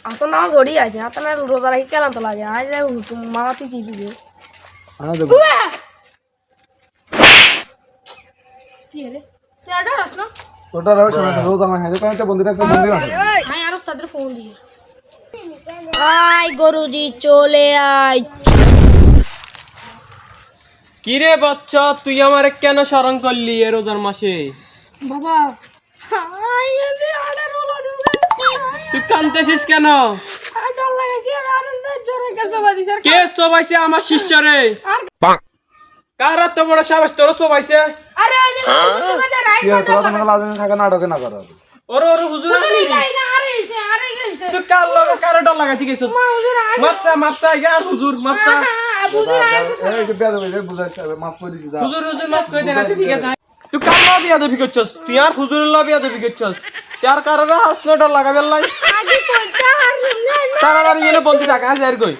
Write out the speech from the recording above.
আসল নামাজ ওড়ি আছে আপনার রোজা রাখি কেলাম তো লাগে আজ মামা তুই কি দিবি কি রে তুই আডা রাস না ওটা রোজা না খাইলে তো বন্ধুরা একটা বন্ধু আছে হ্যাঁ আর তাদের ফোন দিয়ে আয় গরুজি চলে আয়। কিরে বাচ্চা তুই আমারে কেন স্মরণ করলি এ রোজার মাসে? বাবা আই এনে আডা রোলা দিবে তুই কাঁদতেছিস কেন? আডা লাগাইছি আর জোরে কাছে বাদি স্যার কে সবাইছে আমার শিষ্যরে? আর কার এত বড় সাহস তোর সবাইছে? আরে ওই যে কথা রাইট কি তোরা তো মেলা আজ থাকা নাটকে না করো ওরে ওরে হুজুর আরে যাই না আরে গেছে তুই কার লগে কার ডর লাগাইতে গেছ? মা হুজুর আই মাপসা ইয়ার হুজুর মাপসা বুঝি এই যে বেদ হইলে বুঝাই মাফ করে দিছি যা হুজুর মাপ করে দেন ঠিক আছে। তুই কার লগে বিয়াদবি করছস? তুই আর হুজুরের লগে বিয়াদবি করছস? তার কারণে হাসনো ডর লাগাবে লাই আগে কইতা আর তাড়াতাড়ি এনে বলতে থাক আজ আর কই